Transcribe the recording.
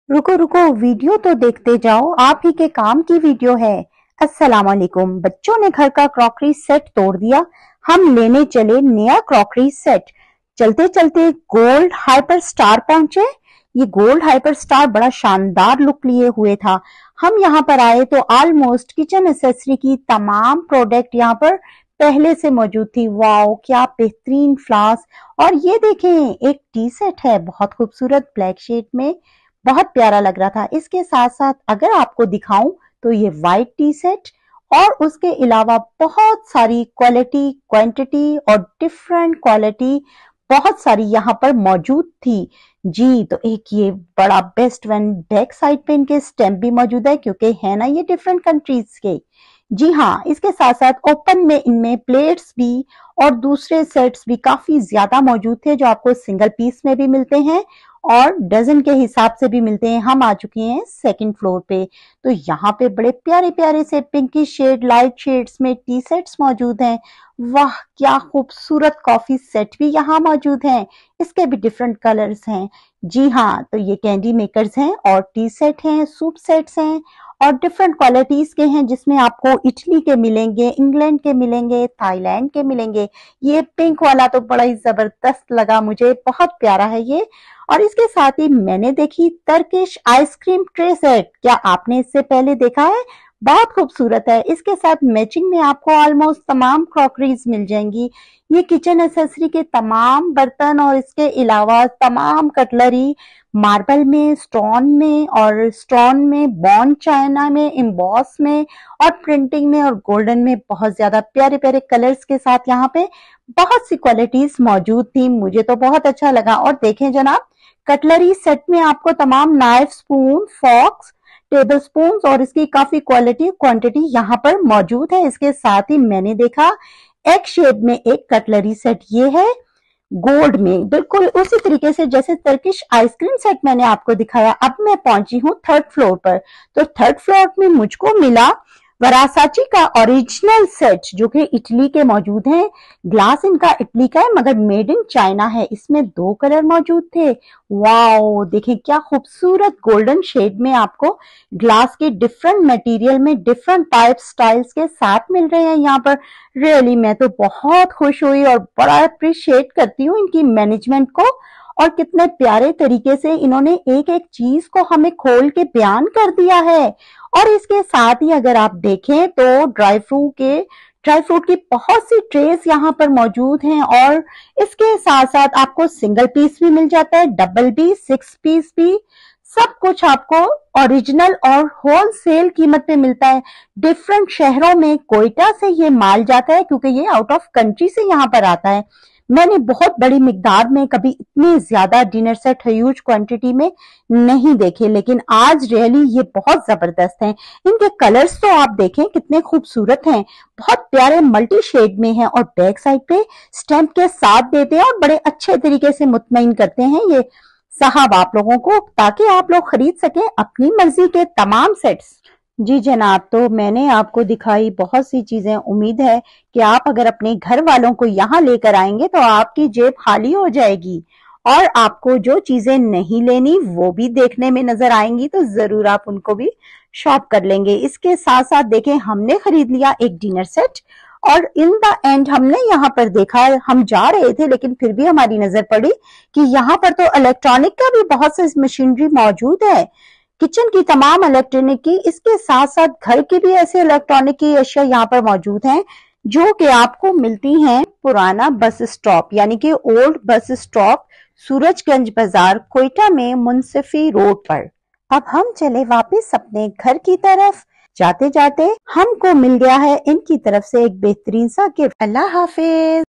रुको रुको, वीडियो तो देखते जाओ, आप ही के काम की वीडियो है। अस्सलाम वालेकुम। बच्चों ने घर का क्रॉकरी सेट तोड़ दिया, हम लेने चले नया क्रॉकरी सेट। चलते चलते गोल्ड हाइपर स्टार पहुंचे। ये गोल्ड हाइपर स्टार बड़ा शानदार लुक लिए हुए था। हम यहाँ पर आए तो ऑलमोस्ट किचन एसेसरी की तमाम प्रोडक्ट यहाँ पर पहले से मौजूद थी। वाओ, क्या बेहतरीन फ्लास्क। और ये देखें, एक टी सेट है, बहुत खूबसूरत ब्लैक शेड में, बहुत प्यारा लग रहा था। इसके साथ साथ अगर आपको दिखाऊं तो ये वाइट टी सेट और उसके अलावा बहुत सारी क्वालिटी, क्वांटिटी और डिफरेंट क्वालिटी बहुत सारी यहाँ पर मौजूद थी जी। तो एक ये बड़ा बेस्ट वन, बैक साइड पे इनके स्टैम्प भी मौजूद है क्योंकि है ना ये डिफरेंट कंट्रीज के। जी हाँ, इसके साथ साथ ओपन में इनमें प्लेट्स भी और दूसरे सेट्स भी काफी ज्यादा मौजूद थे जो आपको सिंगल पीस में भी मिलते हैं और डजन के हिसाब से भी मिलते हैं। हम आ चुके हैं सेकंड फ्लोर पे। तो यहाँ पे बड़े प्यारे प्यारे से पिंकी शेड, लाइट शेड्स में टी सेट्स मौजूद हैं। वाह, क्या खूबसूरत कॉफी सेट भी यहाँ मौजूद हैं। इसके भी डिफरेंट कलर्स हैं। जी हाँ, तो ये कैंडी मेकर्स हैं और टी सेट हैं, सूप सेट्स हैं और डिफरेंट क्वालिटीज के हैं जिसमें आपको इटली के मिलेंगे, इंग्लैंड के मिलेंगे, थाईलैंड के मिलेंगे। ये पिंक वाला तो बड़ा ही जबरदस्त लगा मुझे, बहुत प्यारा है ये। और इसके साथ ही मैंने देखी टर्किश आइसक्रीम ट्रे सेट। क्या आपने इससे पहले देखा है? बहुत खूबसूरत है। इसके साथ मैचिंग में आपको ऑलमोस्ट तमाम क्रॉकरीज मिल जाएंगी। ये किचन एसेसरी के तमाम बर्तन और इसके अलावा तमाम कटलरी मार्बल में, स्टोन में, बॉन्ड चाइना में, इम्बॉस में और प्रिंटिंग में और गोल्डन में बहुत ज्यादा प्यारे प्यारे कलर्स के साथ यहाँ पे बहुत सी क्वालिटीज मौजूद थी। मुझे तो बहुत अच्छा लगा। और देखें जनाब, कटलरी सेट में आपको तमाम knife, spoon, forks, tablespoon और इसकी काफी क्वांटिटी यहाँ पर मौजूद है। इसके साथ ही मैंने देखा एक शेप में एक कटलरी सेट, ये है गोल्ड में, बिल्कुल उसी तरीके से जैसे टर्किश आइसक्रीम सेट मैंने आपको दिखाया। अब मैं पहुंची हूँ थर्ड फ्लोर पर। तो थर्ड फ्लोर में मुझको मिला वरासाची का ओरिजिनल सेट जो कि इटली के मौजूद हैं। ग्लास इनका इटली का है मगर मेड इन चाइना है। इसमें 2 कलर मौजूद थे। वाओ, देखें क्या खूबसूरत गोल्डन शेड में आपको ग्लास के डिफरेंट मटेरियल में डिफरेंट टाइप स्टाइल्स के साथ मिल रहे हैं यहाँ पर। रियली मैं तो बहुत खुश हुई और बड़ा अप्रिशिएट करती हूँ इनकी मैनेजमेंट को। और कितने प्यारे तरीके से इन्होंने एक एक चीज को हमें खोल के बयान कर दिया है। और इसके साथ ही अगर आप देखें तो ड्राई फ्रूट की बहुत सी ट्रेस यहाँ पर मौजूद हैं। और इसके साथ साथ आपको सिंगल पीस भी मिल जाता है, डबल भी, 6 पीस भी, सब कुछ आपको ओरिजिनल और होलसेल कीमत पे मिलता है। डिफरेंट शहरों में कोयटा से ये माल जाता है क्योंकि ये आउट ऑफ कंट्री से यहाँ पर आता है। मैंने बहुत बड़ी मिकदार में कभी इतनी ज्यादा डिनर सेट ह्यूज क्वांटिटी में नहीं देखे, लेकिन आज रियली ये बहुत जबरदस्त हैं। इनके कलर्स तो आप देखें कितने खूबसूरत हैं, बहुत प्यारे मल्टी शेड में हैं और बैक साइड पे स्टैंप के साथ देते हैं और बड़े अच्छे तरीके से मुतमईन करते हैं ये साहब आप लोगों को, ताकि आप लोग खरीद सकें अपनी मर्जी के तमाम सेट्स। जी जनाब, तो मैंने आपको दिखाई बहुत सी चीजें। उम्मीद है कि आप अगर अपने घर वालों को यहाँ लेकर आएंगे तो आपकी जेब खाली हो जाएगी और आपको जो चीजें नहीं लेनी वो भी देखने में नजर आएंगी तो जरूर आप उनको भी शॉप कर लेंगे। इसके साथ साथ देखें, हमने खरीद लिया एक डिनर सेट और इन द एंड हमने यहाँ पर देखा, हम जा रहे थे लेकिन फिर भी हमारी नजर पड़ी कि यहाँ पर तो इलेक्ट्रॉनिक का भी बहुत सी मशीनरी मौजूद है, किचन की तमाम इलेक्ट्रॉनिक की। इसके साथ साथ घर की भी ऐसे इलेक्ट्रॉनिक की अशिया यहाँ पर मौजूद हैं जो कि आपको मिलती हैं पुराना बस स्टॉप यानी कि ओल्ड बस स्टॉप, सूरजगंज बाजार, कोयटा में, मुंसिफी रोड पर। अब हम चले वापस अपने घर की तरफ। जाते जाते हमको मिल गया है इनकी तरफ से एक बेहतरीन सा गिफ्ट। अल्लाह हाफिज।